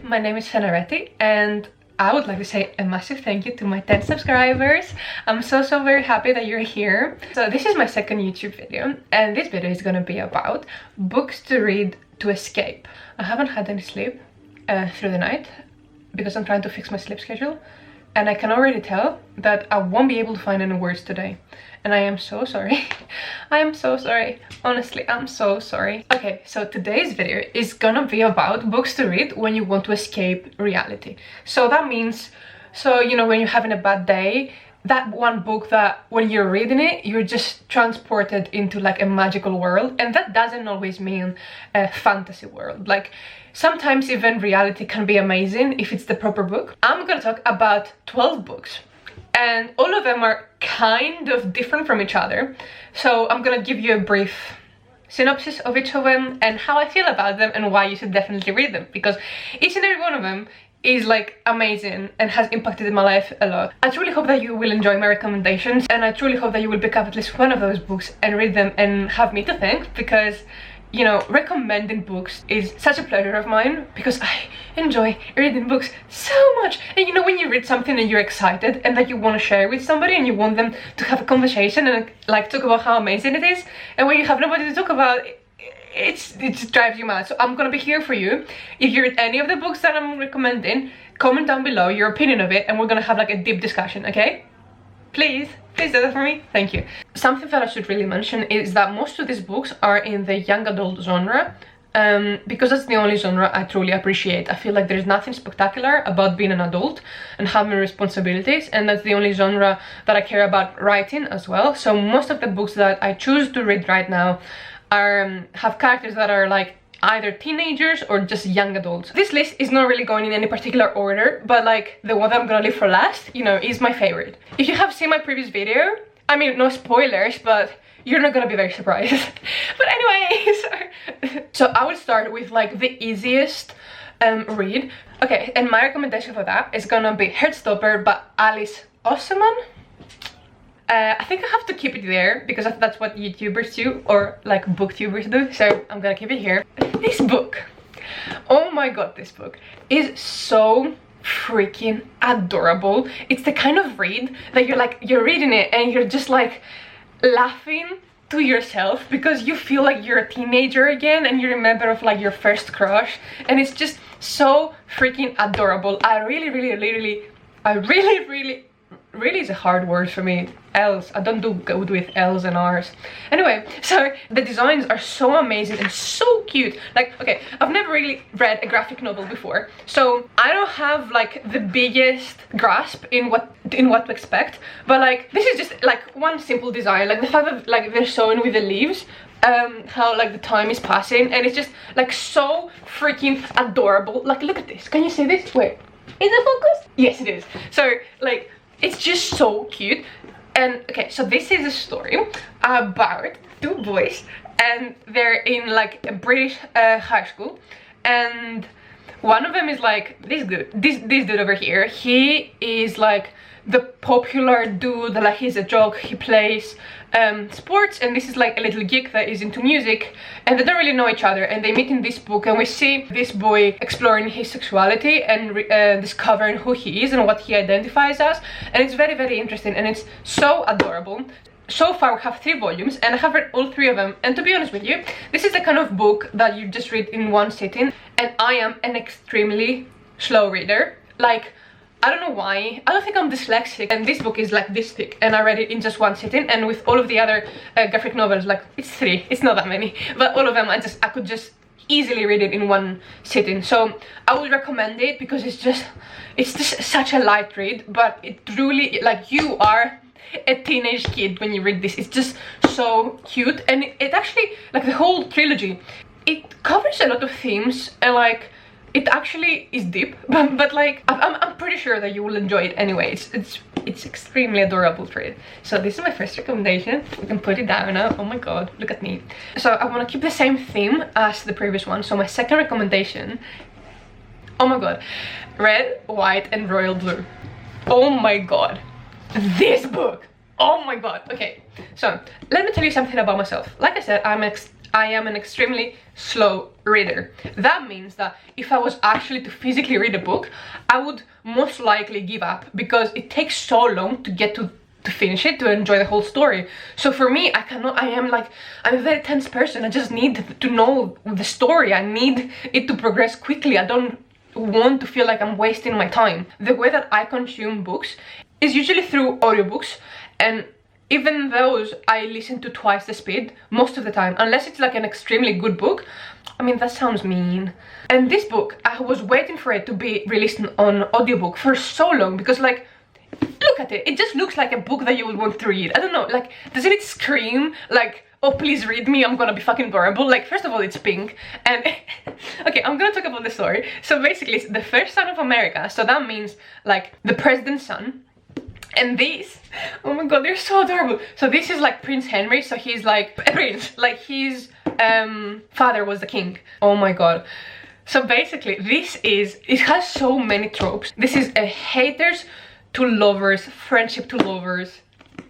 my name is Fenaretti and I would like to say a massive thank you to my 10 subscribers. I'm so very happy that you're here. So this is my second YouTube video and this video is gonna be about books to read to escape. I haven't had any sleep through the night because I'm trying to fix my sleep schedule, and I can already tell that I won't be able to find any words today. And I am so sorry. I am so sorry. Honestly, I'm so sorry. Okay, so today's video is gonna be about books to read when you want to escape reality. So that means, you know, when you're having a bad day, that one book that when you're reading it, you're just transported into like a magical world. And that doesn't always mean a fantasy world. Like, sometimes even reality can be amazing if it's the proper book. I'm gonna talk about 12 books. And all of them are kind of different from each other. So I'm gonna give you a brief synopsis of each of them and how I feel about them and why you should definitely read them. Because each and every one of them is like amazing and has impacted my life a lot. I truly hope that you will enjoy my recommendations, and I truly hope that you will pick up at least one of those books and read them and have me to thank, because you know, recommending books is such a pleasure of mine because I enjoy reading books so much. And you know, when you read something and you're excited and that you want to share with somebody and you want them to have a conversation and like talk about how amazing it is, and when you have nobody to talk about, it just drives you mad. So I'm gonna be here for you. If you read any of the books that I'm recommending, comment down below your opinion of it and we're gonna have like a deep discussion, okay? Please do that for me. Thank you. Something that I should really mention is that most of these books are in the young adult genre, because that's the only genre I truly appreciate. I feel like there's nothing spectacular about being an adult and having responsibilities, and that's the only genre that I care about writing as well. So most of the books that I choose to read right now are have characters that are like either teenagers or just young adults. This list is not really going in any particular order, but like the one that I'm gonna leave for last, you know, is my favorite. If you have seen my previous video, I mean, no spoilers, but you're not gonna be very surprised. But anyway, so I would start with like the easiest read. Okay, and my recommendation for that is gonna be Heartstopper by Alice Oseman. I think I have to keep it there because that's what YouTubers do, or like booktubers do, so I'm gonna keep it here. This book, oh my god, this book is so freaking adorable. It's the kind of read that you're reading it and you're just like laughing to yourself because you feel like you're a teenager again and you remember of like your first crush, and it's just so freaking adorable. I really is a hard word for me. L's. I don't do good with L's and R's. Anyway, so the designs are so amazing and so cute. Like, okay, I've never really read a graphic novel before, so I don't have like the biggest grasp in what to expect. But like, this is just like one simple design. Like the fact that like they're showing with the leaves, how like the time is passing, and it's just like so freaking adorable. Like, look at this. Can you see this? Wait, is it focused? Yes, it is. So like, it's just so cute. And okay, so this is a story about two boys, and they're in like a British high school, and one of them is like this dude over here. He is like the popular dude, like he's a jock, he plays sports, and this is like a little geek that is into music, and they don't really know each other, and they meet in this book, and we see this boy exploring his sexuality and discovering who he is and what he identifies as, and it's very interesting and it's so adorable. So far we have 3 volumes and I have read all 3 of them, and to be honest with you, this is the kind of book that you just read in one sitting, and I am an extremely slow reader. Like, I don't know why, I don't think I'm dyslexic, and this book is like this thick and I read it in just one sitting, and with all of the other graphic novels, like it's 3, it's not that many, but all of them I could just easily read it in one sitting. So I would recommend it because it's just such a light read, but it truly, like, you are a teenage kid when you read this. It's just so cute, and it actually, like the whole trilogy, it covers a lot of themes, and like it actually is deep, but like I'm pretty sure that you will enjoy it anyway. It's extremely adorable to read. So this is my first recommendation. We can put it down now. Oh my god, look at me. So I want to keep the same theme as the previous one. So my second recommendation, oh my god, Red, White and Royal Blue. Oh my god, this book, oh my god. Okay, so let me tell you something about myself. Like I said, I'm I am an extremely slow reader. That means that if I was actually to physically read a book, I would most likely give up because it takes so long to get to finish it, to enjoy the whole story. So for me, I'm a very tense person. I just need to know the story. I need it to progress quickly. I don't want to feel like I'm wasting my time. The way that I consume books is usually through audiobooks, and even those I listen to twice the speed most of the time, unless it's like an extremely good book. I mean, that sounds mean. And this book, I was waiting for it to be released on audiobook for so long because, like, look at it. It just looks like a book that you would want to read. I don't know, like, doesn't it scream like, oh, please read me, I'm gonna be fucking adorable? Like, first of all, it's pink, and okay, I'm gonna talk about the story. So basically, it's the first son of America, so that means like the president's son. And these, oh my god, they're so adorable. So this is like Prince Henry, so he's like a prince, like his father was the king. Oh my god. So basically, it has so many tropes. This is a haters to lovers, friendship to lovers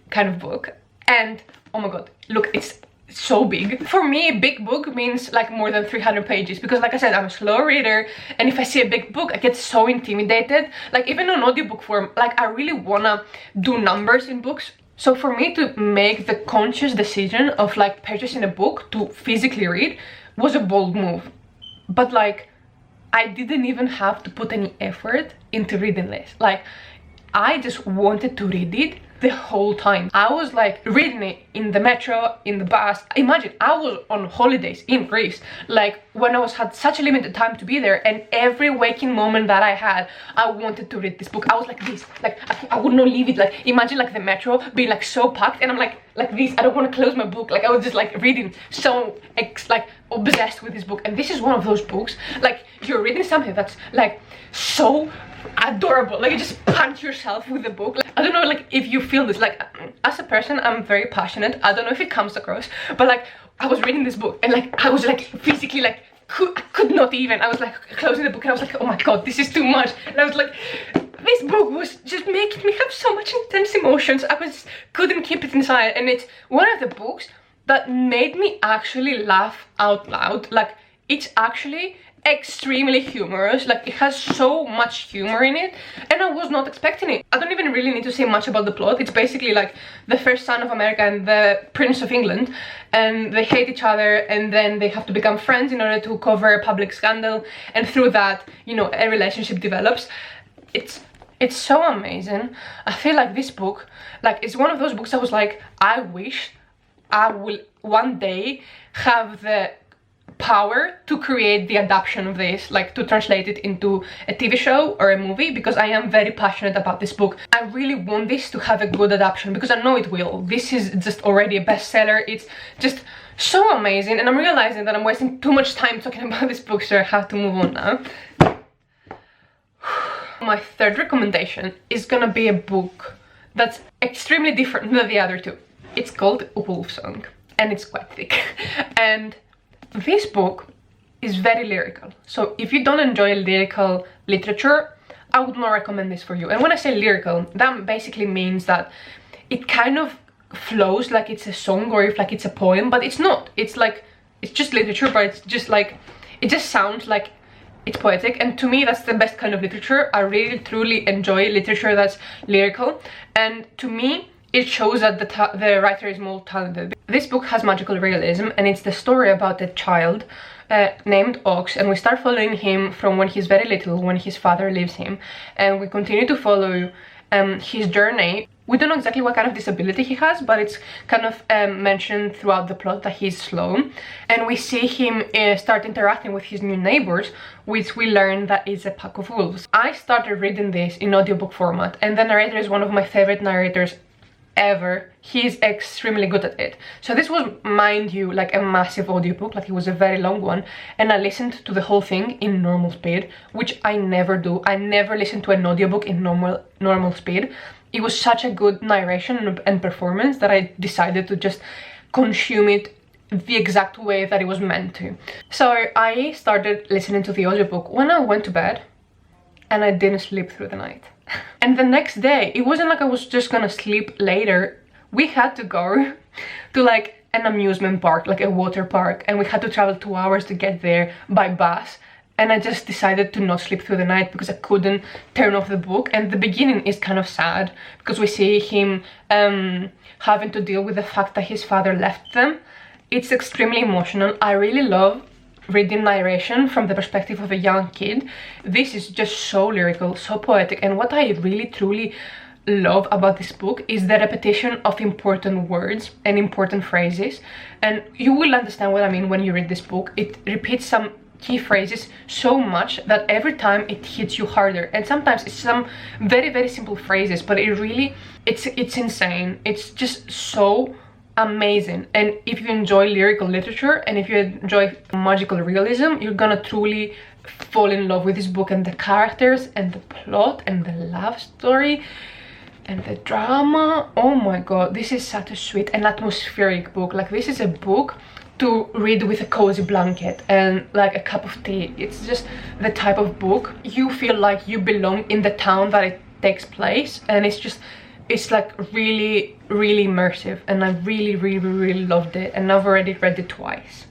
kind of book. And oh my god, look, it's so big. For me, a big book means like more than 300 pages because, like I said, I'm a slow reader, and if I see a big book, I get so intimidated. Like, even on audiobook form, like, I really wanna do numbers in books. So for me to make the conscious decision of like purchasing a book to physically read was a bold move. But like, I didn't even have to put any effort into reading this. Like, I just wanted to read it the whole time. I was like reading it in the metro, in the bus. Imagine, I was on holidays in Greece, like when I had such a limited time to be there, and every waking moment that I had, I wanted to read this book. I was like this, like I would not leave it. Like, imagine like the metro being like so packed, and I'm like this. I don't want to close my book. Like, I was just like reading, so like obsessed with this book. And this is one of those books, like, you're reading something that's like so adorable, like you just punch yourself with the book. Like, I don't know, like, if you feel this. Like, as a person, I'm very passionate. I don't know if it comes across, but like, I was reading this book and like I was like physically like I could not even. I was like closing the book and I was like, oh my god, this is too much. And I was like, this book was just making me have so much intense emotions. Couldn't keep it inside. And it's one of the books that made me actually laugh out loud. Like, it's actually extremely humorous. Like, it has so much humor in it, and I was not expecting it. I don't even really need to say much about the plot. It's basically like the first son of America and the Prince of England, and they hate each other, and then they have to become friends in order to cover a public scandal, and through that, you know, a relationship develops. It's so amazing. I feel like this book, like, it's one of those books I was like, I wish I will one day have the power to create the adaptation of this, like to translate it into a TV show or a movie, because I am very passionate about this book. I really want this to have a good adaptation because I know it will. This is just already a bestseller. It's just so amazing, and I'm realizing that I'm wasting too much time talking about this book, so I have to move on now. My third recommendation is gonna be a book that's extremely different than the other two. It's called Wolfsong, and it's quite thick. And this book is very lyrical. So if you don't enjoy lyrical literature, I would not recommend this for you. And when I say lyrical, that basically means that it kind of flows like it's a song or if like it's a poem, but it's not. It's like, it's just literature, but it's just like, it just sounds like it's poetic. And to me, that's the best kind of literature. I really truly enjoy literature that's lyrical, and to me it shows that the writer is more talented. This book has magical realism, and it's the story about a child named Ox, and we start following him from when he's very little, when his father leaves him, and we continue to follow his journey. We don't know exactly what kind of disability he has, but it's kind of mentioned throughout the plot that he's slow, and we see him start interacting with his new neighbors, which we learn that is a pack of wolves. I started reading this in audiobook format, and the narrator is one of my favorite narrators ever. He's extremely good at it. So this was, mind you, like a massive audiobook, like it was a very long one, and I listened to the whole thing in normal speed, which I never do. I never listen to an audiobook in normal speed. It was such a good narration and performance that I decided to just consume it the exact way that it was meant to. So I started listening to the audiobook when I went to bed, and I didn't sleep through the night. And the next day, it wasn't like I was just gonna sleep later. We had to go to like an amusement park, like a water park, and we had to travel 2 hours to get there by bus. And I just decided to not sleep through the night because I couldn't turn off the book. And the beginning is kind of sad because we see him having to deal with the fact that his father left them. It's extremely emotional. I really love reading narration from the perspective of a young kid. This is just so lyrical, so poetic, and what I really truly love about this book is the repetition of important words and important phrases. And you will understand what I mean when you read this book. It repeats some key phrases so much that every time it hits you harder, and sometimes it's some very, very simple phrases, but it really, it's insane. It's just so amazing. And if you enjoy lyrical literature and if you enjoy magical realism, you're gonna truly fall in love with this book, and the characters and the plot and the love story and the drama. Oh my god, this is such a sweet and atmospheric book. Like, this is a book to read with a cozy blanket and like a cup of tea. It's just the type of book you feel like you belong in the town that it takes place, and it's like really, really immersive, and I really, really, really loved it, and I've already read it twice.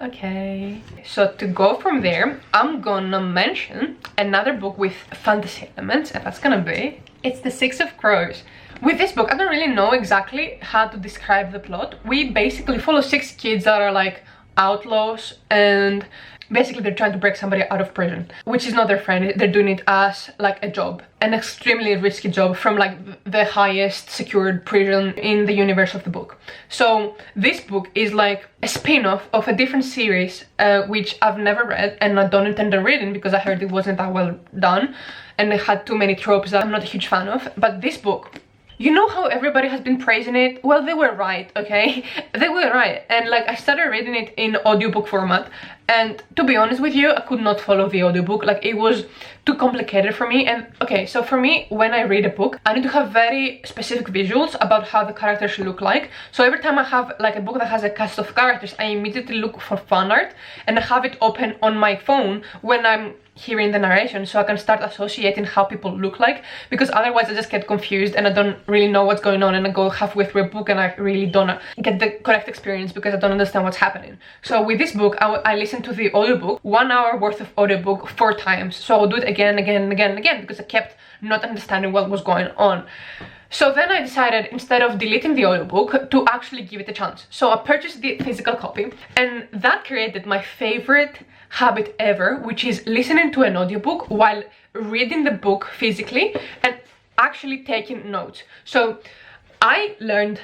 Okay, so to go from there, I'm gonna mention another book with fantasy elements, and that's gonna be, it's The Six of Crows. With this book, I don't really know exactly how to describe the plot. We basically follow 6 kids that are like outlaws, and basically they're trying to break somebody out of prison, which is not their friend. They're doing it as like a job, an extremely risky job from like the highest secured prison in the universe of the book. So this book is like a spin-off of a different series, which I've never read, and I don't intend on reading because I heard it wasn't that well done and it had too many tropes that I'm not a huge fan of. But this book, you know how everybody has been praising it? Well, they were right, okay? They were right. And like, I started reading it in audiobook format, and to be honest with you, I could not follow the audiobook. Like, it was too complicated for me. And okay, so for me, when I read a book, I need to have very specific visuals about how the characters should look like. So every time I have like a book that has a cast of characters, I immediately look for fan art, and I have it open on my phone when I'm hearing the narration, so I can start associating how people look like, because otherwise I just get confused and I don't really know what's going on, and I go halfway through a book and I really don't get the correct experience because I don't understand what's happening. So with this book, I listened to the audiobook, 1 hour worth of audiobook 4 times. So I'll do it again and again and again and again because I kept not understanding what was going on. So then I decided, instead of deleting the audiobook, to actually give it a chance. So I purchased the physical copy, and that created my favorite habit ever, which is listening to an audiobook while reading the book physically and actually taking notes. So I learned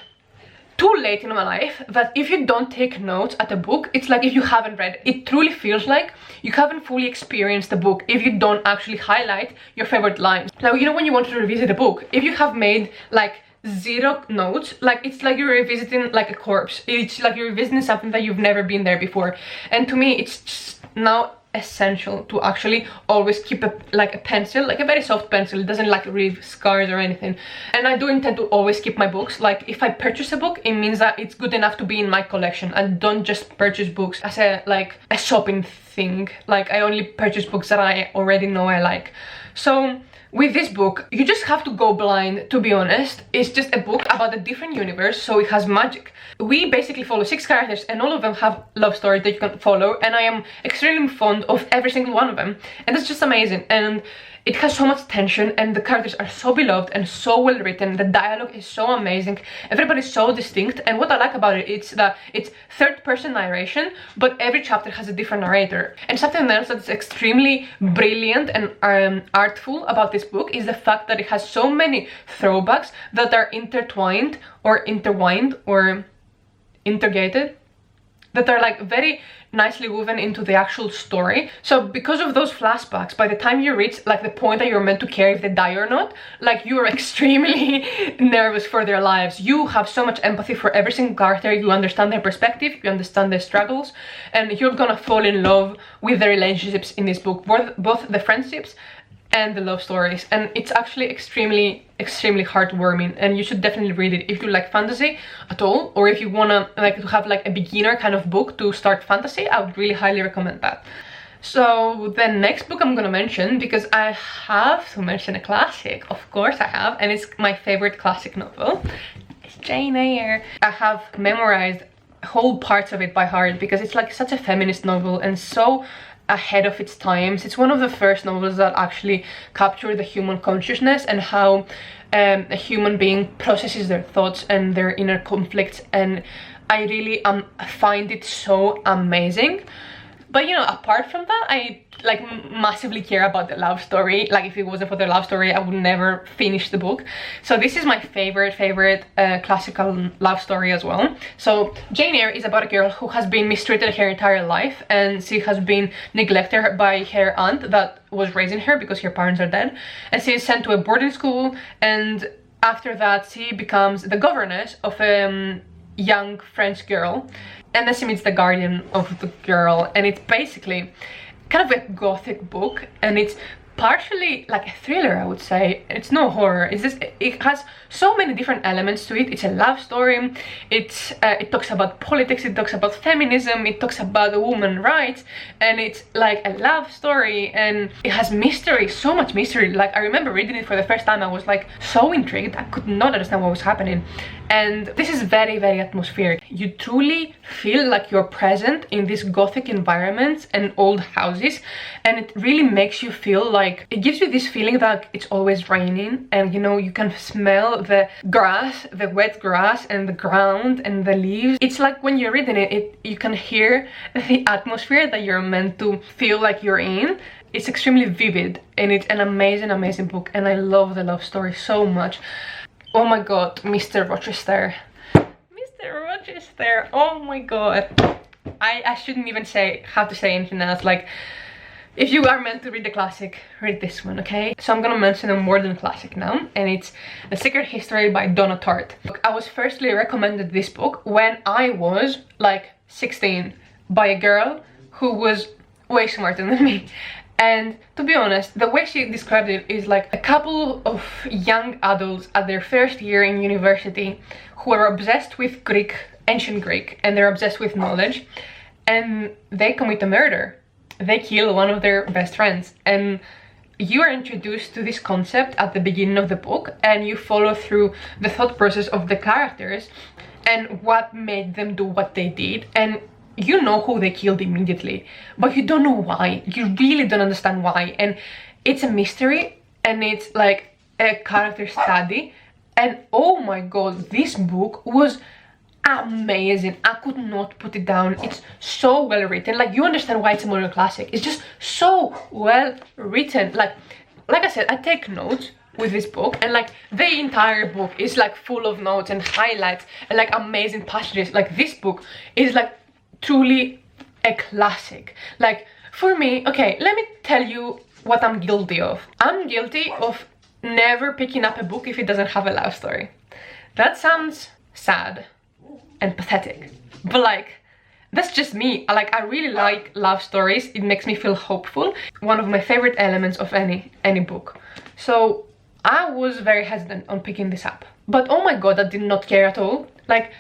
too late in my life that if you don't take notes at a book, it's like if you haven't read it. It truly feels like you haven't fully experienced the book if you don't actually highlight your favorite lines. Now, you know, when you want to revisit a book, if you have made like 0 notes, like, it's like you're revisiting like a corpse. It's like you're revisiting something that you've never been there before. And to me, it's just now essential to actually always keep a pencil, like a very soft pencil. It doesn't like leave scars or anything. And I do intend to always keep my books. Like, if I purchase a book, it means that it's good enough to be in my collection. I don't just purchase books as a shopping thing. Like, I only purchase books that I already know I like. So with this book, you just have to go blind, to be honest. It's just a book about a different universe, so it has magic. We basically follow 6 characters, and all of them have love stories that you can follow, and I am extremely fond of every single one of them. And it's just amazing, and it has so much tension, and the characters are so beloved and so well written. The dialogue is so amazing. Everybody's so distinct, and what I like about it is that it's 3rd-person narration, but every chapter has a different narrator. And something else that's extremely brilliant and artful about this book is the fact that it has so many throwbacks that are intertwined or intertwined or integrated, that are like very nicely woven into the actual story. So because of those flashbacks, by the time you reach like the point that you're meant to care if they die or not, like, you're extremely nervous for their lives. You have so much empathy for every single character. You understand their perspective, you understand their struggles, and you're gonna fall in love with the relationships in this book, both the friendships and the love stories. And it's actually extremely heartwarming, and you should definitely read it if you like fantasy at all, or if you wanna like to have like a beginner kind of book to start fantasy. I would really highly recommend that. So the next book I'm gonna mention, because I have to mention a classic, of course I have, and it's my favorite classic novel. It's Jane Eyre. I have memorized whole parts of it by heart because it's like such a feminist novel and so ahead of its times. It's one of the first novels that actually capture the human consciousness and how a human being processes their thoughts and their inner conflicts, and I really find it so amazing. But you know, apart from that, I like massively care about the love story. Like if it wasn't for the love story, I would never finish the book. So this is my favorite classical love story as well. So Jane Eyre is about a girl who has been mistreated her entire life, and she has been neglected by her aunt that was raising her because her parents are dead, and she is sent to a boarding school, and after that she becomes the governess of a young French girl, and then she meets the guardian of the girl, and it's basically kind of a gothic book, and it's partially like a thriller, I would say. It's no horror, it's just, it has so many different elements to it. It's a love story, it talks about politics, it talks about feminism, it talks about women's rights, and it's like a love story, and it has mystery, so much mystery. Like I remember reading it for the first time, I was like so intrigued, I could not understand what was happening. And this is very atmospheric. You truly feel like you're present in these gothic environments and old houses, and it really makes you feel like, it gives you this feeling that it's always raining, and you know, you can smell the grass, the wet grass and the ground and the leaves. It's like when you're reading it, you can hear the atmosphere that you're meant to feel like you're in. It's extremely vivid, and it's an amazing book, and I love the love story so much. Oh my god, Mr. Rochester. Mr. Rochester, oh my god. I shouldn't even have to say anything else. Like, if you are meant to read the classic, read this one, okay? So I'm gonna mention a modern classic now, and it's The Secret History by Donna Tartt. I was firstly recommended this book when I was like 16 by a girl who was way smarter than me. And to be honest, the way she described it is like a couple of young adults at their first year in university who are obsessed with ancient Greek, and they're obsessed with knowledge, and they commit a murder. They kill one of their best friends, and you are introduced to this concept at the beginning of the book, and you follow through the thought process of the characters and what made them do what they did. And you know who they killed immediately, but you don't know why. You really don't understand why, and it's a mystery, and it's like a character study. And oh my god, this book was amazing. I could not put it down. It's so well written. Like, you understand why it's a modern classic. It's just so well written. Like I said, I take notes with this book, and like the entire book is like full of notes and highlights and like amazing passages. Like, this book is like truly a classic. Like, for me, okay, let me tell you what I'm guilty of. I'm guilty of never picking up a book if it doesn't have a love story. That sounds sad and pathetic, but like, that's just me. Like, I really like love stories. It makes me feel hopeful. One of my favorite elements of any book. So I was very hesitant on picking this up, but oh my god, I did not care at all. Like,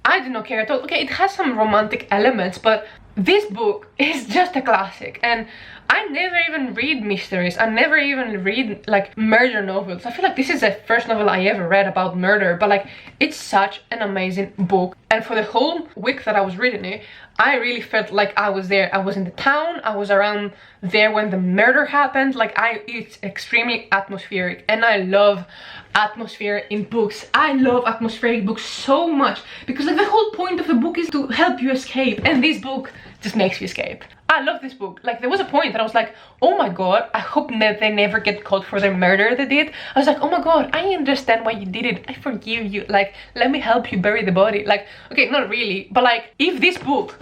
I did not care at all. Okay, it has some romantic elements, but this book is just a classic. And I never even read mysteries. I never even read like murder novels. I feel like this is the first novel I ever read about murder, but like, it's such an amazing book. And for the whole week that I was reading it, I really felt like I was there. I was in the town, I was around there when the murder happened. Like, it's extremely atmospheric, and I love atmosphere in books. I love atmospheric books so much, because like the whole point of a book is to help you escape, and this book just makes you escape. I love this book. Like, there was a point that I was like, oh my god, I hope that they never get caught for the murder they did. I was like, oh my god, I understand why you did it. I forgive you. Like, let me help you bury the body. Like, okay, not really, but like, if this book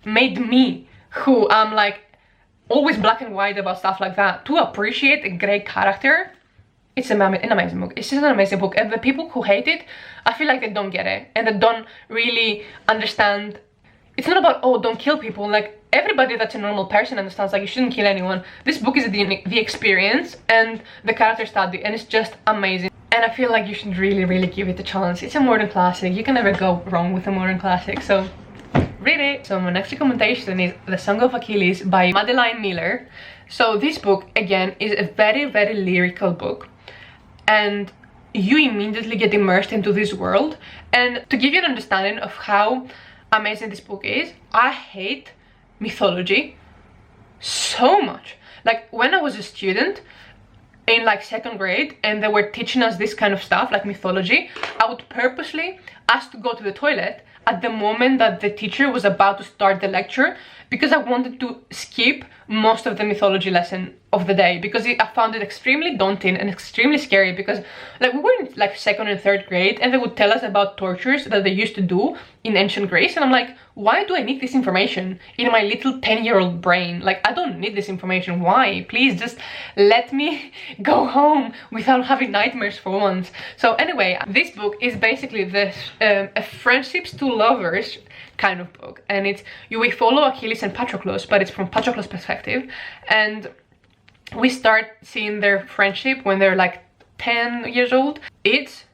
made me, who I'm like always black and white about stuff like that, to appreciate a great character, it's an amazing book. It's just an amazing book. And the people who hate it, I feel like they don't get it, and they don't really understand. It's not about, oh, don't kill people. Like, everybody that's a normal person understands, like, you shouldn't kill anyone. This book is the experience and the character study, and it's just amazing. And I feel like you should really give it a chance. It's a modern classic. You can never go wrong with a modern classic, so read it. So my next recommendation is The Song of Achilles by Madeline Miller. So this book, again, is a very lyrical book, and you immediately get immersed into this world. And to give you an understanding of how amazing this book is, I hate mythology so much. Like when I was a student in like 2nd grade and they were teaching us this kind of stuff like mythology, I would purposely ask to go to the toilet at the moment that the teacher was about to start the lecture, because I wanted to skip most of the mythology lesson of the day, because I found it extremely daunting and extremely scary, because like we were in like 2nd and 3rd grade and they would tell us about tortures that they used to do in ancient Greece, and I'm like, why do I need this information in my little 10-year-old brain? Like, I don't need this information. Why? Please just let me go home without having nightmares for once. So anyway, this book is basically this a friendships to lovers kind of book, and we follow Achilles and Patroclus, but it's from Patroclus' perspective, and we start seeing their friendship when they're like 10 years old. It's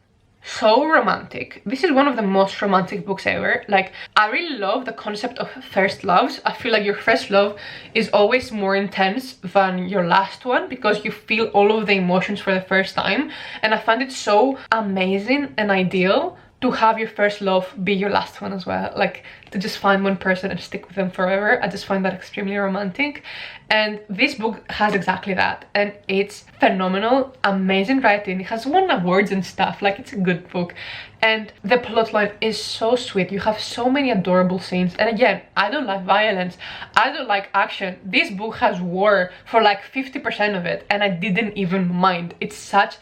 so romantic. This is one of the most romantic books ever. Like, I really love the concept of first loves. I feel like your first love is always more intense than your last one, because you feel all of the emotions for the first time, and I find it so amazing and ideal to have your first love be your last one as well. Like, to just find one person and stick with them forever. I just find that extremely romantic, and this book has exactly that, and it's phenomenal. Amazing writing. It has won awards and stuff. Like, it's a good book, and the plotline is so sweet. You have so many adorable scenes, and again, I don't like violence, I don't like action. This book has war for like 50% of it, and I didn't even mind. It's such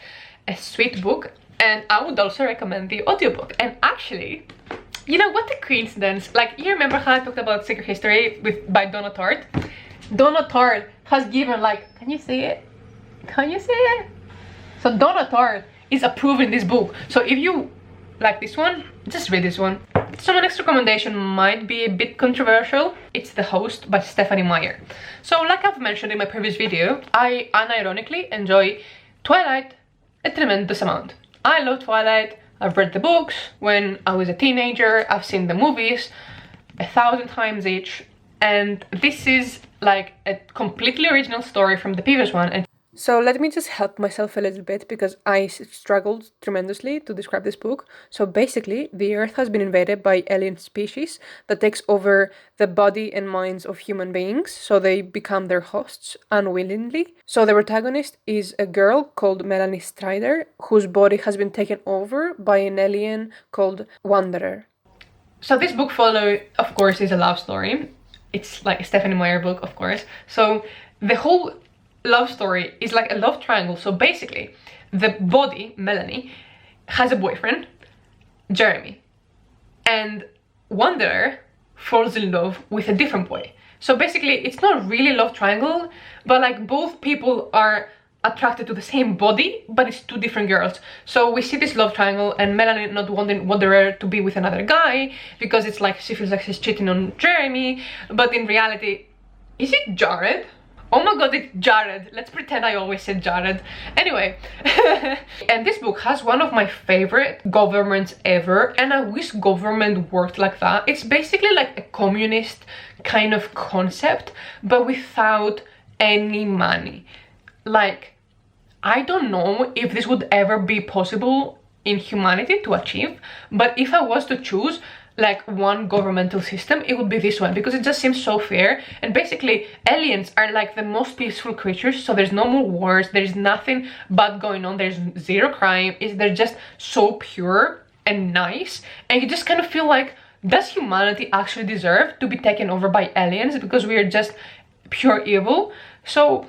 a sweet book. And I would also recommend the audiobook. And actually, you know what a coincidence, like, you remember how I talked about Secret History by Donna Tartt? Donna Tartt has given, like, can you see it? Can you see it? So Donna Tartt is approving this book. So if you like this one, just read this one. So my next recommendation might be a bit controversial. It's The Host by Stephanie Meyer. So like I've mentioned in my previous video, I unironically enjoy Twilight a tremendous amount. I love Twilight. I've read the books when I was a teenager. I've seen the movies 1,000 times each. And this is like a completely original story from the previous one. And so let me just help myself a little bit, because I struggled tremendously to describe this book. So basically, the Earth has been invaded by alien species that takes over the body and minds of human beings, so they become their hosts unwillingly. So the protagonist is a girl called Melanie Strider, whose body has been taken over by an alien called Wanderer. So this book of course, is a love story. It's like a Stephanie Meyer book, of course. So the whole love story is like a love triangle. So basically, the body, Melanie, has a boyfriend, Jeremy, and Wanderer falls in love with a different boy. So basically, it's not really a love triangle, but like both people are attracted to the same body, but it's two different girls. So we see this love triangle, and Melanie not wanting Wanderer to be with another guy, because it's like she feels like she's cheating on Jeremy, but in reality, is it Jared? Oh my god, it's Jared. Let's pretend I always said Jared. Anyway, and this book has one of my favorite governments ever, and I wish government worked like that. It's basically like a communist kind of concept, but without any money. Like, I don't know if this would ever be possible in humanity to achieve, but if I was to choose like one governmental system, it would be this one, because it just seems so fair. And basically, aliens are like the most peaceful creatures, so there's no more wars, there's nothing bad going on, there's zero crime. They're just so pure and nice, and you just kind of feel like, does humanity actually deserve to be taken over by aliens because we are just pure evil? So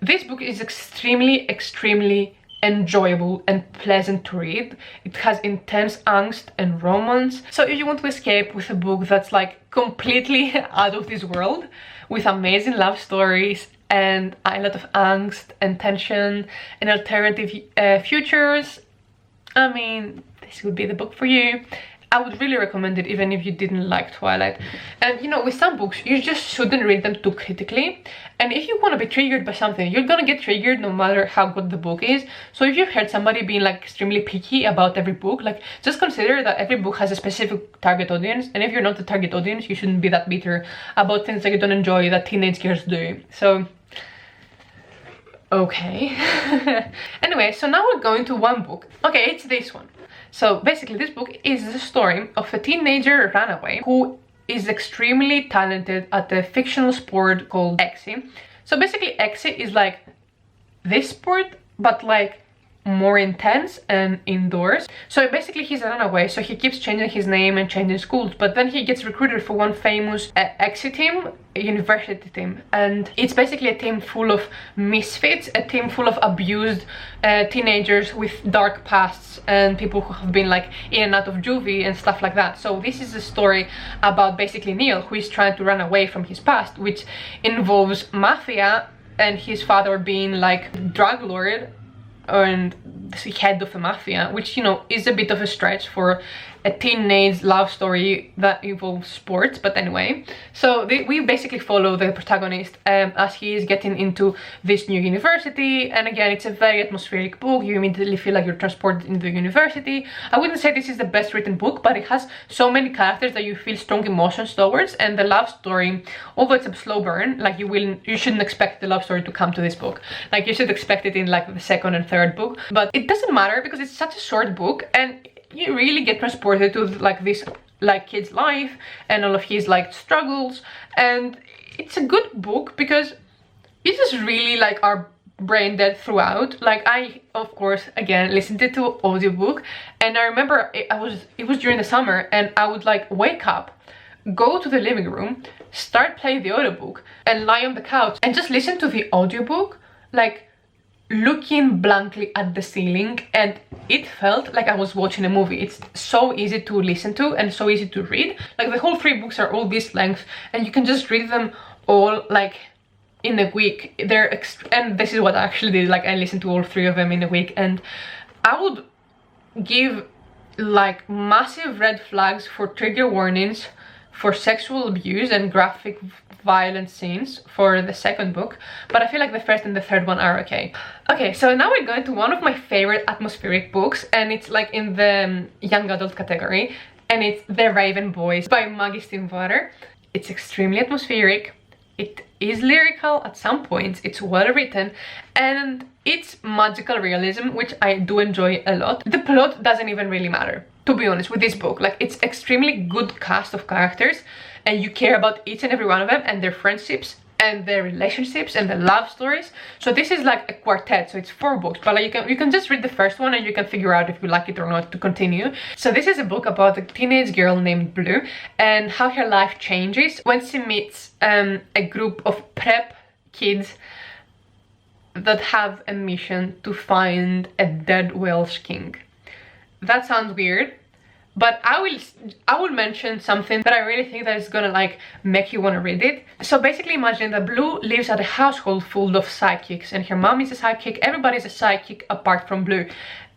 this book is extremely enjoyable and pleasant to read. It has intense angst and romance. So if you want to escape with a book that's like completely out of this world, with amazing love stories and a lot of angst and tension and alternative futures, I mean, this would be the book for you. I would really recommend it even if you didn't like Twilight. And you know, with some books, you just shouldn't read them too critically. And if you want to be triggered by something, you're gonna get triggered no matter how good the book is. So if you've heard somebody being like extremely picky about every book, like, just consider that every book has a specific target audience. And if you're not the target audience, you shouldn't be that bitter about things that you don't enjoy that teenage girls do. So Okay. Anyway, so now we're going to one book. Okay, it's this one. So basically this book is the story of a teenager runaway who is extremely talented at a fictional sport called Exi. So basically Exi is like this sport, but like more intense and indoors. So basically he's a runaway, so he keeps changing his name and changing schools, but then he gets recruited for one famous Exi team, a university team, and it's basically a team full of misfits, a team full of abused teenagers with dark pasts and people who have been like in and out of juvie and stuff like that. So this is a story about basically Neil, who is trying to run away from his past, which involves mafia and his father being like drug lord and the head of a mafia, which, you know, is a bit of a stretch for a teenage love story that involves sports, but anyway. So we basically follow the protagonist as he is getting into this new university, and again, it's a very atmospheric book. You immediately feel like you're transported into the university. I wouldn't say this is the best written book, but it has so many characters that you feel strong emotions towards, and the love story, although it's a slow burn, like you shouldn't expect the love story to come to this book. Like you should expect it in like the second and third book, but it doesn't matter because it's such a short book, and you really get transported to like this like kid's life and all of his like struggles. And it's a good book because you just really like are brain dead throughout. Like I, of course, again listened it to audiobook, and I remember it was during the summer, and I would like wake up, go to the living room, start playing the audiobook, and lie on the couch and just listen to the audiobook, like looking blankly at the ceiling, and it felt like I was watching a movie. It's so easy to listen to and so easy to read. Like the whole 3 books are all this length, and you can just read them all like in a week. And this is what I actually did. Like I listened to all 3 of them in a week, and I would give like massive red flags for trigger warnings for sexual abuse and graphic violent scenes for the second book, but I feel like the first and the third one are okay. Okay, so now we're going to one of my favorite atmospheric books, and it's like in the young adult category, and it's The Raven Boys by Maggie Stiefvater. It's extremely atmospheric, it is lyrical at some points, it's well written, and it's magical realism, which I do enjoy a lot. The plot doesn't even really matter, to be honest, with this book. Like it's extremely good cast of characters, and you care about each and every one of them and their friendships and their relationships and the love stories. So this is like a quartet, so it's 4 books, but like you can just read the first one and you can figure out if you like it or not to continue. So this is a book about a teenage girl named Blue and how her life changes when she meets a group of prep kids that have a mission to find a dead Welsh king. That sounds weird, but I will mention something that I really think that is gonna like make you want to read it. So basically imagine that Blue lives at a household full of psychics, and her mom is a psychic, everybody's a psychic apart from Blue.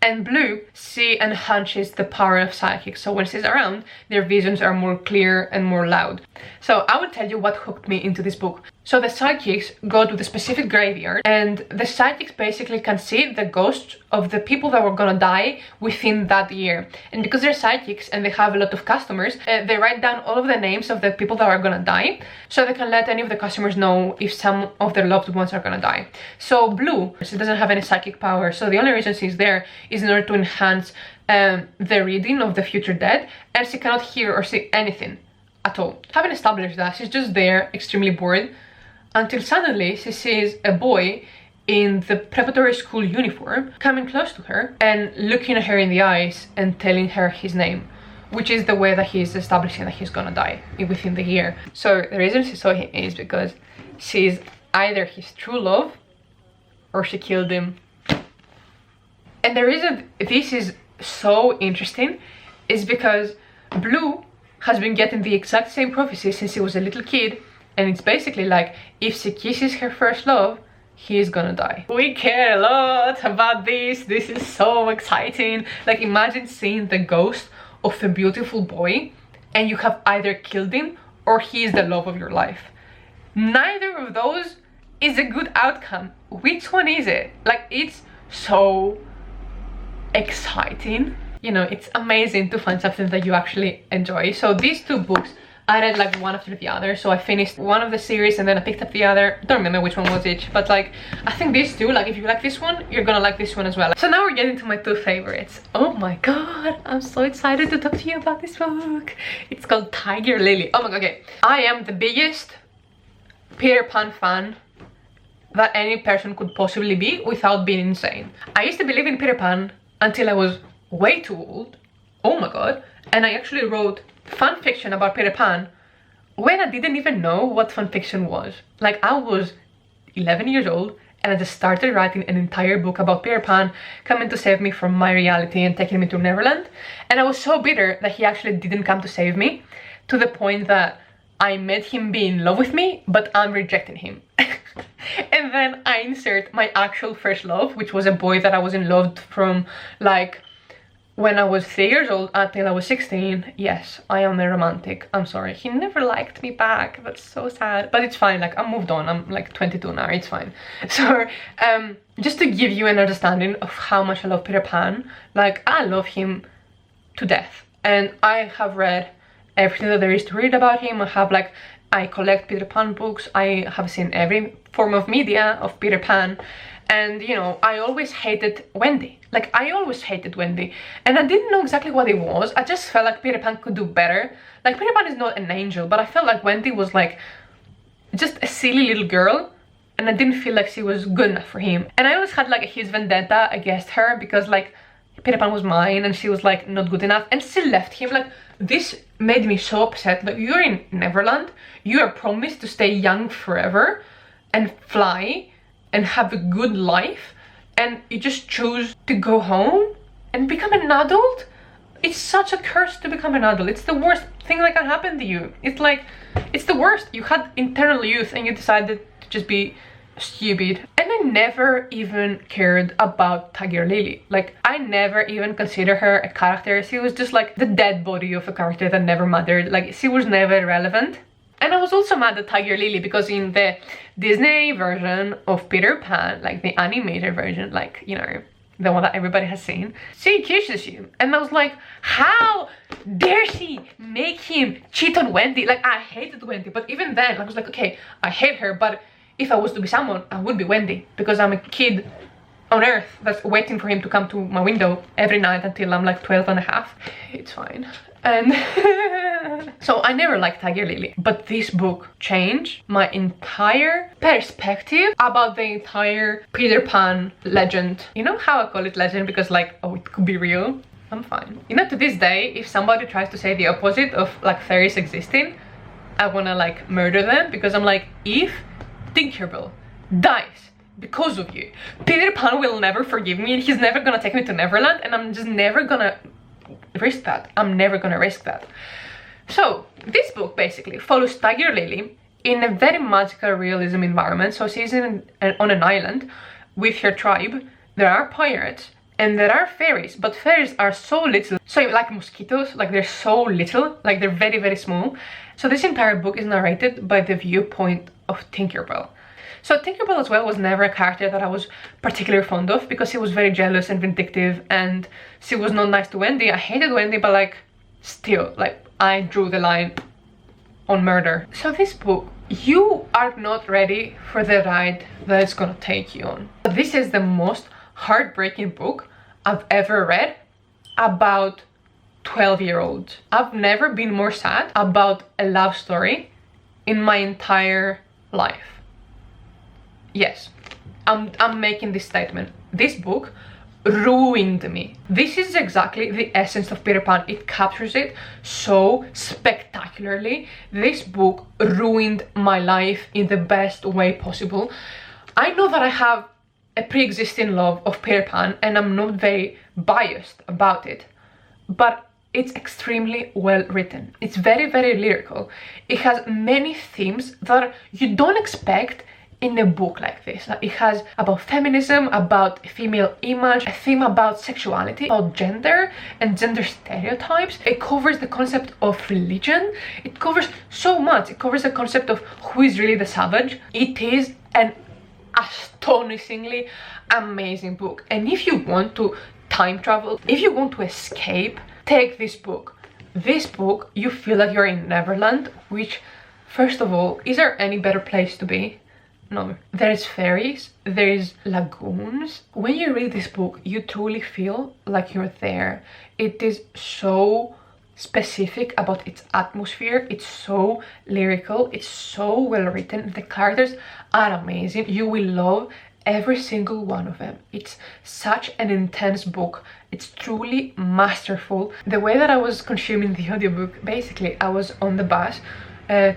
And Blue see and hunches the power of psychics, so when she's around, their visions are more clear and more loud. So I will tell you what hooked me into this book. So the psychics go to the specific graveyard, and the psychics basically can see the ghosts of the people that were gonna die within that year. And because they're psychics and they have a lot of customers, they write down all of the names of the people that are gonna die, so they can let any of the customers know if some of their loved ones are gonna die. So Blue, she doesn't have any psychic power, so the only reason she's there is in order to enhance the reading of the future dead, and she cannot hear or see anything at all. Having established that, she's just there, extremely bored, until suddenly she sees a boy in the preparatory school uniform coming close to her and looking at her in the eyes and telling her his name, which is the way that he's establishing that he's gonna die within the year. So the reason she saw him is because she's either his true love or she killed him. And the reason this is so interesting is because Blue has been getting the exact same prophecy since she was a little kid, and it's basically like, if she kisses her first love, he is gonna die. We care a lot about this. This is so exciting. Like imagine seeing the ghost of a beautiful boy and you have either killed him or he is the love of your life. Neither of those is a good outcome. Which one is it? Like it's so exciting. You know, it's amazing to find something that you actually enjoy. So these 2 books I read like one after the other, so I finished one of the series and then I picked up the other. Don't remember which one was each, but like I think these two, like if you like this one, you're gonna like this one as well. So now we're getting to my two favorites. Oh my god, I'm so excited to talk to you about this book. It's called Tiger Lily. Oh my god, okay. I am the biggest Peter Pan fan that any person could possibly be without being insane. I used to believe in Peter Pan until I was way too old. Oh my god. And I actually wrote fan fiction about Peter Pan when I didn't even know what fan fiction was. Like I was 11 years old and I just started writing an entire book about Peter Pan coming to save me from my reality and taking me to Neverland. And I was so bitter that he actually didn't come to save me, to the point that I made him be in love with me, but I'm rejecting him. And then I insert my actual first love, which was a boy that I was in love from like when I was 3 years old until I was 16. Yes, I am a romantic. I'm sorry. He never liked me back. That's so sad. But it's fine. Like, I moved on. I'm like 22 now. It's fine. So, just to give you an understanding of how much I love Peter Pan, like, I love him to death. And I have read everything that there is to read about him. I collect Peter Pan books. I have seen every form of media of Peter Pan. And, you know, I always hated Wendy. Like, I always hated Wendy. And I didn't know exactly what it was. I just felt like Peter Pan could do better. Like, Peter Pan is not an angel, but I felt like Wendy was, like, just a silly little girl. And I didn't feel like she was good enough for him. And I always had, like, a huge vendetta against her because, like, Peter Pan was mine and she was, like, not good enough. And she left him. Like, this made me so upset. Like, you're in Neverland. You are promised to stay young forever and fly and have a good life, and you just choose to go home and become an adult. It's such a curse to become an adult. It's the worst thing that can happen to you. It's like, it's the worst. You had eternal youth and you decided to just be stupid. And I never even cared about Tiger Lily. Like, I never even considered her a character. She was just like the dead body of a character that never mattered. Like, she was never relevant. And I was also mad at Tiger Lily because in the Disney version of Peter Pan, like the animated version, like, you know, the one that everybody has seen, she kisses him. And I was like, how dare she make him cheat on Wendy? Like, I hated Wendy, but even then, I was like, okay, I hate her, but if I was to be someone, I would be Wendy, because I'm a kid on Earth that's waiting for him to come to my window every night until I'm like 12 and a half. It's fine. And so I never liked Tiger Lily, but this book changed my entire perspective about the entire Peter Pan legend. You know how I call it legend? Because like, oh, it could be real. I'm fine. You know, to this day, if somebody tries to say the opposite of like fairies existing, I wanna like murder them, because I'm like, if Tinkerbell dies because of you, Peter Pan will never forgive me and he's never gonna take me to Neverland, and I'm just never gonna risk that. I'm never gonna risk that. So this book basically follows Tiger Lily in a very magical realism environment. So she's on an island with her tribe. There are pirates and there are fairies, but fairies are so little. So like mosquitoes, like they're so little, like they're very, very small. So this entire book is narrated by the viewpoint of Tinkerbell. So Tinkerbell as well was never a character that I was particularly fond of, because she was very jealous and vindictive and she was not nice to Wendy. I hated Wendy, but like still, like I drew the line on murder. So this book, you are not ready for the ride that it's gonna take you on. This is the most heartbreaking book I've ever read about 12-year-olds. I've never been more sad about a love story in my entire life. Yes, I'm making this statement. This book ruined me. This is exactly the essence of Peter Pan. It captures it so spectacularly. This book ruined my life in the best way possible. I know that I have a pre-existing love of Peter Pan and I'm not very biased about it, but it's extremely well written. It's very, very lyrical. It has many themes that you don't expect in a book like this. It has about feminism, about female image, a theme about sexuality, about gender and gender stereotypes. It covers the concept of religion. It covers so much. It covers the concept of who is really the savage. It is an astonishingly amazing book. And if you want to time travel, if you want to escape, take this book. This book, you feel like you're in Neverland, which, first of all, is there any better place to be? No. There's fairies, there's lagoons. When you read this book, you truly feel like you're there. It is so specific about its atmosphere, it's so lyrical, it's so well written, the characters are amazing, you will love every single one of them. It's such an intense book, it's truly masterful. The way that I was consuming the audiobook, basically I was on the bus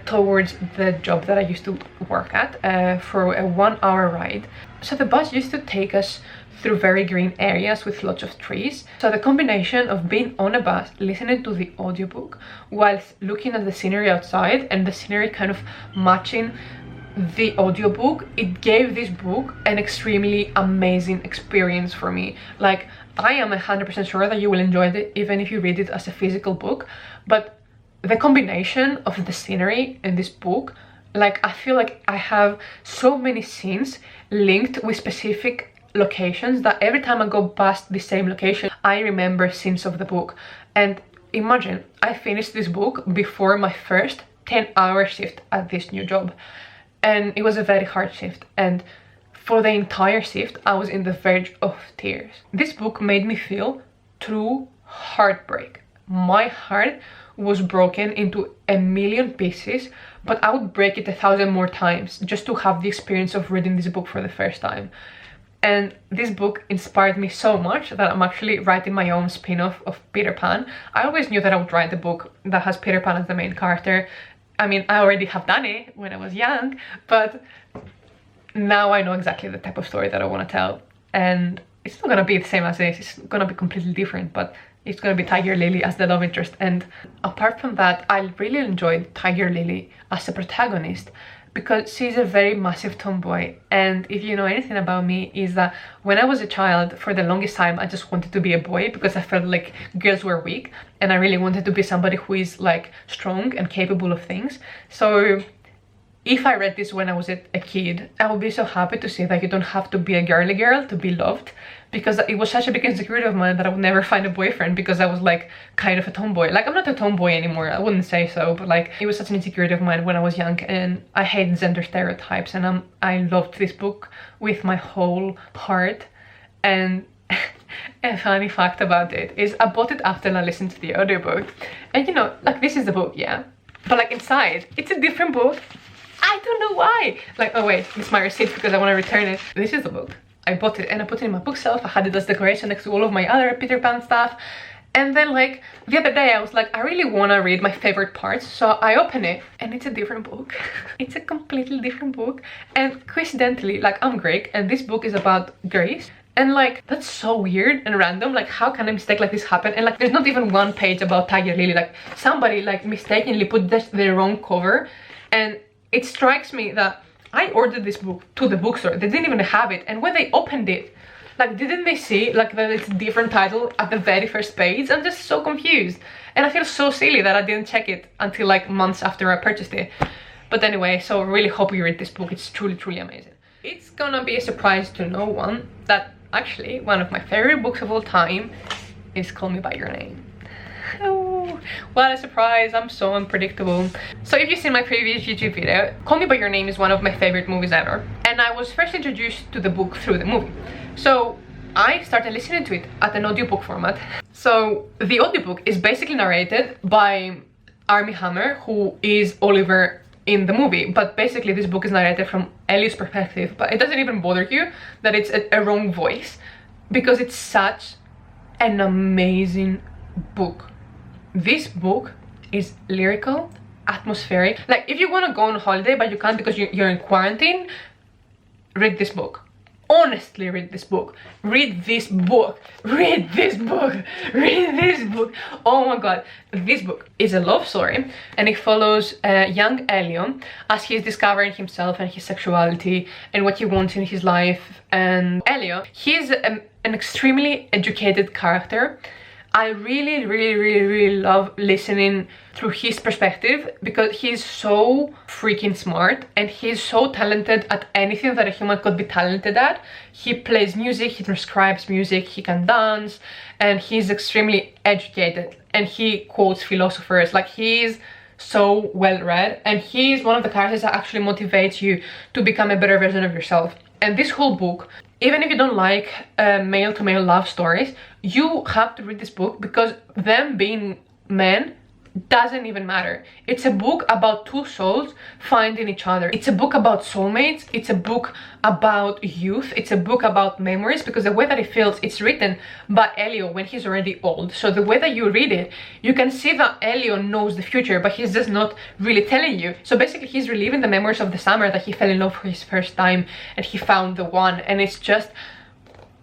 towards the job that I used to work at for a 1 hour ride. So the bus used to take us through very green areas with lots of trees. So the combination of being on a bus, listening to the audiobook, whilst looking at the scenery outside and the scenery kind of matching the audiobook, it gave this book an extremely amazing experience for me. Like, I am 100% sure that you will enjoy it even if you read it as a physical book, but the combination of the scenery in this book, like, I feel like I have so many scenes linked with specific locations that every time I go past the same location, I remember scenes of the book. And imagine, I finished this book before my first 10-hour shift at this new job. And it was a very hard shift. And for the entire shift, I was in the verge of tears. This book made me feel true heartbreak. My heart was broken into a million pieces, but I would break it 1,000 more times just to have the experience of reading this book for the first time. And this book inspired me so much that I'm actually writing my own spin-off of Peter Pan. I always knew that I would write a book that has Peter Pan as the main character. I mean, I already have done it when I was young, but now I know exactly the type of story that I want to tell. And it's not gonna be the same as this, it's gonna be completely different, but it's gonna be Tiger Lily as the love interest. And apart from that, I really enjoyed Tiger Lily as a protagonist, because she's a very massive tomboy. And if you know anything about me, is that when I was a child, for the longest time I just wanted to be a boy because I felt like girls were weak, and I really wanted to be somebody who is like strong and capable of things. So if I read this when I was a kid, I would be so happy to see that you don't have to be a girly girl to be loved, because it was such a big insecurity of mine that I would never find a boyfriend because I was like kind of a tomboy. Like, I'm not a tomboy anymore, I wouldn't say so, but like it was such an insecurity of mine when I was young, and I hate gender stereotypes, and I loved this book with my whole heart. And a funny fact about it is I bought it after I listened to the audiobook, and you know, like, this is the book, yeah, but like inside it's a different book. I don't know why. Like, oh wait, this is my receipt because I want to return it. This is the book. I bought it and I put it in my bookshelf. I had it as decoration next to all of my other Peter Pan stuff. And then like the other day I was like, I really want to read my favorite parts, so I open it and it's a different book. It's a completely different book. And coincidentally, like, I'm Greek and this book is about Greece. And like, that's so weird and random. Like, how can a mistake like this happen? And like, there's not even one page about Tiger Lily. Like, somebody like mistakenly put the wrong cover. And it strikes me that I ordered this book to the bookstore. They didn't even have it. And when they opened it, like, didn't they see like that it's a different title at the very first page? I'm just so confused. And I feel so silly that I didn't check it until like months after I purchased it. But anyway, so I really hope you read this book. It's truly, truly amazing. It's gonna be a surprise to no one that actually one of my favorite books of all time is Call Me By Your Name. Oh, what a surprise. I'm so unpredictable. So if you've seen my previous YouTube video, Call Me By Your Name is one of my favorite movies ever, and I was first introduced to the book through the movie. So I started listening to it at an audiobook format. So the audiobook is basically narrated by Armie Hammer, who is Oliver in the movie, but basically this book is narrated from Elliot's perspective. But it doesn't even bother you that it's a wrong voice, because it's such an amazing book. This book is lyrical, atmospheric. Like, if you want to go on holiday but you can't because you're in quarantine, read this book. Honestly, read this book. Read this book. Read this book. Read this book. Oh my god. This book is a love story, and it follows young Elio as he's discovering himself and his sexuality and what he wants in his life. And Elio, he's an extremely educated character. I really love listening through his perspective, because he's so freaking smart and he's so talented at anything that a human could be talented at. He plays music, he transcribes music, he can dance, and he's extremely educated. and he quotes philosophers. Like, he's so well read, and he's one of the characters that actually motivates you to become a better version of yourself. And this whole book, even if you don't like male to male love stories, you have to read this book, because them being men doesn't even matter. It's a book about two souls finding each other. It's a book about soulmates. It's a book about youth. It's a book about memories, because the way that it feels, it's written by Elio when he's already old. So the way that you read it, you can see that Elio knows the future, but he's just not really telling you. So basically he's reliving the memories of the summer that he fell in love for his first time and he found the one. And it's just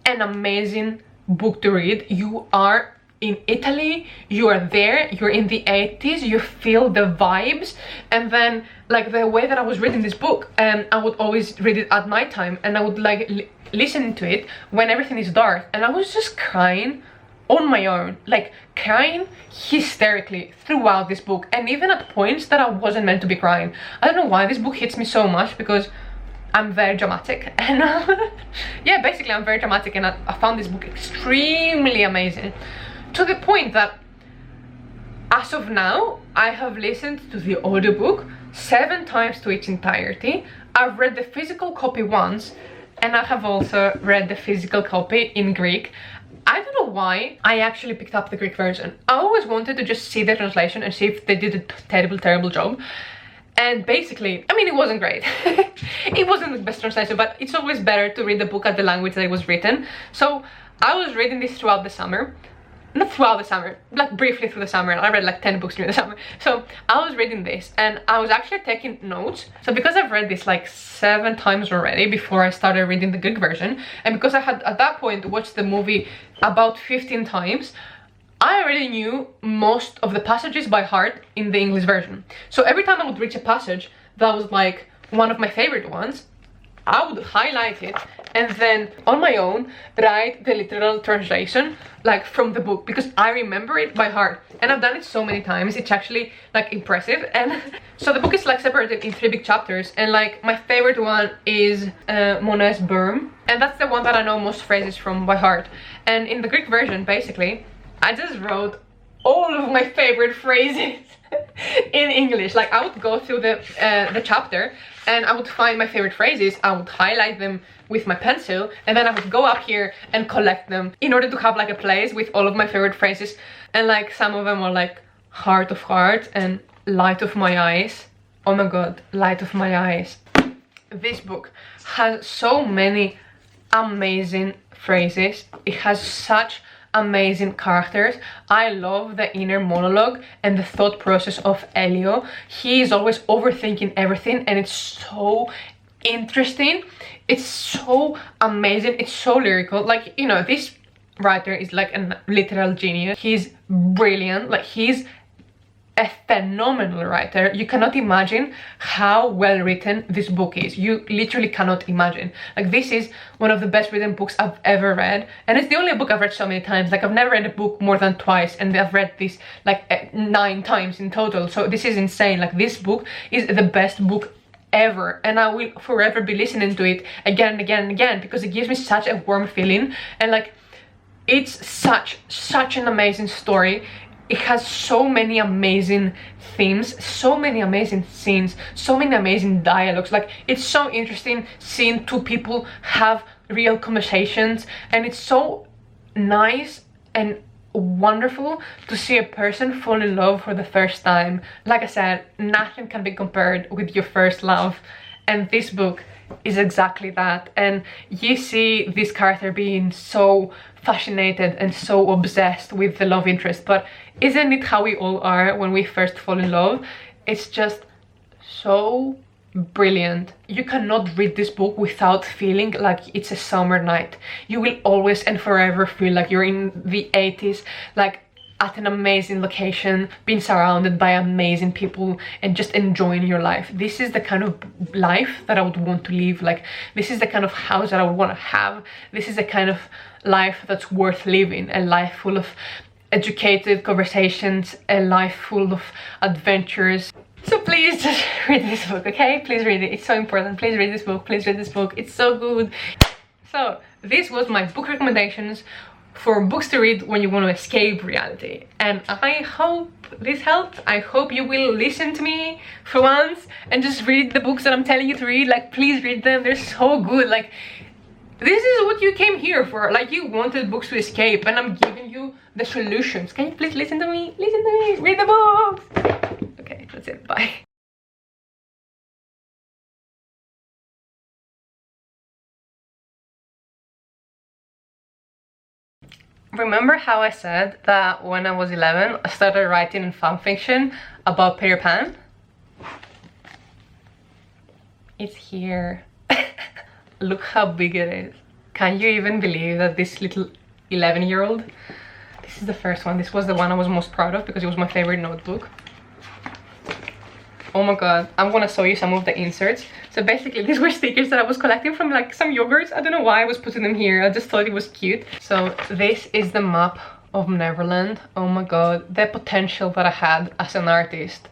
an amazing book to read. You are in Italy, you are there, you're in the 80s, you feel the vibes. And then, like, the way that I was reading this book, I would always read it at night time, and I would like listen to it when everything is dark, and I was just crying on my own, like crying hysterically throughout this book, and even at points that I wasn't meant to be crying. I don't know why this book hits me so much, because I'm very dramatic, and yeah, basically I'm very dramatic, and I found this book extremely amazing, to the point that as of now I have listened to the audiobook 7 times to its entirety. I've read the physical copy once, and I have also read the physical copy in Greek. I don't know why I actually picked up the Greek version. I always wanted to just see the translation and see if they did a terrible job. And basically, I mean, it wasn't great. It wasn't the best translation, but it's always better to read the book at the language that it was written. So I was reading this throughout the summer. Not throughout the summer, like briefly through the summer. I read like 10 books during the summer. So I was reading this, and I was actually taking notes. So because I've read this like 7 times already before I started reading the Greek version, and because I had at that point watched the movie about 15 times, I already knew most of the passages by heart in the English version. So every time I would reach a passage that was like one of my favorite ones, I would highlight it and then on my own write the literal translation, like from the book, because I remember it by heart. And I've done it so many times, it's actually like impressive. And so the book is like separated in 3 big chapters, and like my favorite one is Monet's Berm, and that's the one that I know most phrases from by heart. And in the Greek version, basically, I just wrote all of my favorite phrases in English. Like, I would go through the chapter, and I would find my favorite phrases, I would highlight them with my pencil, and then I would go up here and collect them in order to have like a place with all of my favorite phrases. And like some of them are like heart of heart and light of my eyes. Oh my god, light of my eyes. This book has so many amazing phrases. It has such amazing characters. I love the inner monologue and the thought process of Elio. He is always overthinking everything, and it's so interesting. It's so amazing. It's so lyrical. Like, you know, this writer is like a literal genius. He's brilliant. Like, he's a phenomenal writer. You cannot imagine how well written this book is. You literally cannot imagine. Like, this is one of the best written books I've ever read, and it's the only book I've read so many times. Like, I've never read a book more than twice, and I've read this like 9 times in total. So this is insane. Like, this book is the best book ever, and I will forever be listening to it again and again and again, because it gives me such a warm feeling. And like, it's such an amazing story. It has so many amazing themes, so many amazing scenes, so many amazing dialogues. Like, it's so interesting seeing 2 people have real conversations, and it's so nice and wonderful to see a person fall in love for the first time. Like I said, nothing can be compared with your first love, and this book is exactly that. And you see this character being so fascinated and so obsessed with the love interest, but isn't it how we all are when we first fall in love? It's just so brilliant. You cannot read this book without feeling like it's a summer night. You will always and forever feel like you're in the 80s, like at an amazing location, being surrounded by amazing people and just enjoying your life. This is the kind of life that I would want to live. Like, this is the kind of house that I would want to have. This is the kind of life that's worth living, a life full of educated conversations, a life full of adventures. So please just read this book, okay? Please read it. It's so important. Please read this book. Please read this book. It's so good. So this was my book recommendations for books to read when you want to escape reality. And I hope this helped. I hope you will listen to me for once and just read the books that I'm telling you to read. Like, please read them, they're so good. Like, this is what you came here for. Like, you wanted books to escape, and I'm giving you the solutions. Can you please listen to me? Listen to me, read the books. Okay, that's it, bye. Remember how I said that when I was 11 I started writing fan fiction about Peter Pan? It's here. Look how big it is. Can you even believe that this little 11-year-old, this is the first one. This was the one I was most proud of because it was my favorite notebook. Oh my god, I'm gonna show you some of the inserts. So basically these were stickers that I was collecting from like some yogurts. I don't know why I was putting them here, I just thought it was cute. So this is the map of Neverland. Oh my god, the potential that I had as an artist.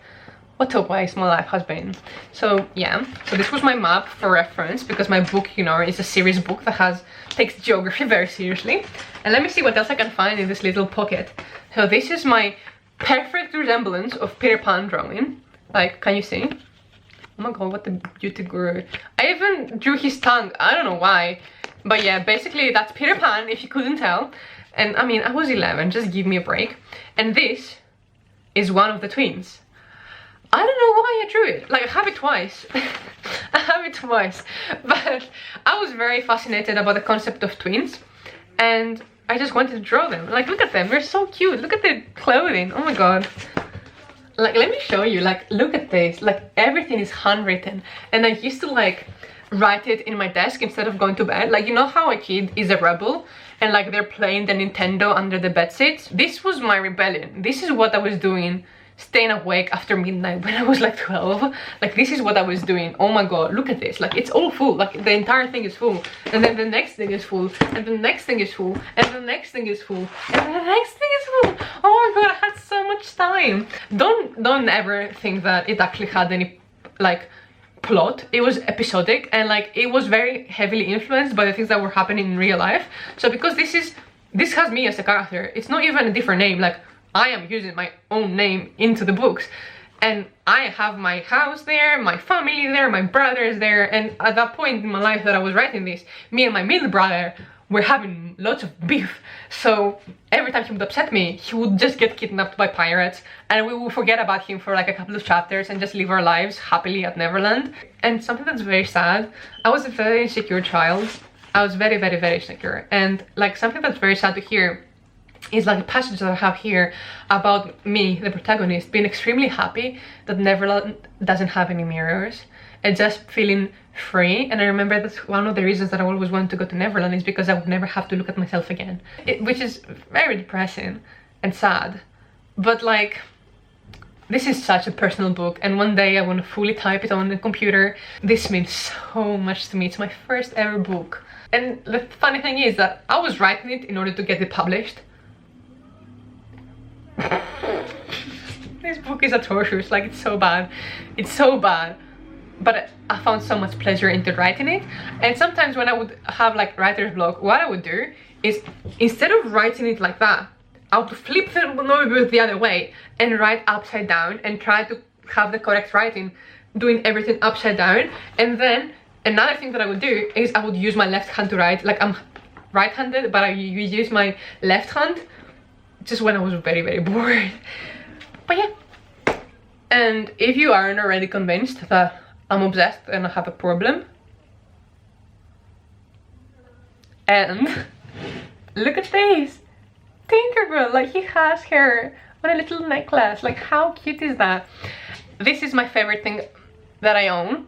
What a waste my life has been. So yeah, so this was my map for reference because my book, you know, is a serious book that takes geography very seriously. And let me see what else I can find in this little pocket. So this is my perfect resemblance of Peter Pan drawing. Like, can you see? Oh my god, what a beauty guru. I even drew his tongue, I don't know why. But yeah, basically that's Peter Pan, if you couldn't tell. And I mean, I was 11, just give me a break. And this is one of the twins. I don't know why I drew it. Like, I have it twice. I have it twice. But I was very fascinated about the concept of twins. And I just wanted to draw them. Like, look at them, they're so cute. Look at their clothing, oh my god. Like, let me show you, like, look at this. Like, everything is handwritten. And I used to, like, write it in my desk instead of going to bed. Like, you know how a kid is a rebel? And, like, they're playing the Nintendo under the bed sheets? This was my rebellion. This is what I was doing, staying awake after midnight when I was, like, 12. Like, this is what I was doing. Oh my god, look at this. Like, it's all full. Like, the entire thing is full. And then the next thing is full. And the next thing is full. And the next thing is full. And the next thing is full. Oh my god, I had so much time. Don't ever think that it actually had any, like, plot. It was episodic, and like, it was very heavily influenced by the things that were happening in real life. So because this has me as a character, it's not even a different name. Like, I am using my own name into the books, and I have my house there, my family there, my brothers there. And at that point in my life that I was writing this, me and my middle brother were having lots of beef. So every time he would upset me, he would just get kidnapped by pirates, and we would forget about him for like a couple of chapters and just live our lives happily at Neverland. And something that's very sad, I was a very insecure child. I was very, very, very insecure. And like, something that's very sad to hear is like a passage that I have here about me, the protagonist, being extremely happy that Neverland doesn't have any mirrors and just feeling free. And I remember that's one of the reasons that I always wanted to go to Neverland, is because I would never have to look at myself again, which is very depressing and sad. But like, this is such a personal book, and one day I want to fully type it on the computer. This means so much to me. It's my first ever book. And the funny thing is that I was writing it in order to get it published. This book is atrocious, like, it's so bad. It's so bad. But I found so much pleasure into writing it. And sometimes when I would have like writer's block, what I would do is, instead of writing it like that, I would flip the notebook the other way and write upside down and try to have the correct writing, doing everything upside down. And then another thing that I would do is I would use my left hand to write. Like, I'm right-handed, but I use my left hand just when I was very, very bored. But yeah. And if you aren't already convinced that I'm obsessed and I have a problem, and look at this, Tinkerbell, like, he has her on a little necklace. Like, how cute is that? This is my favorite thing that I own.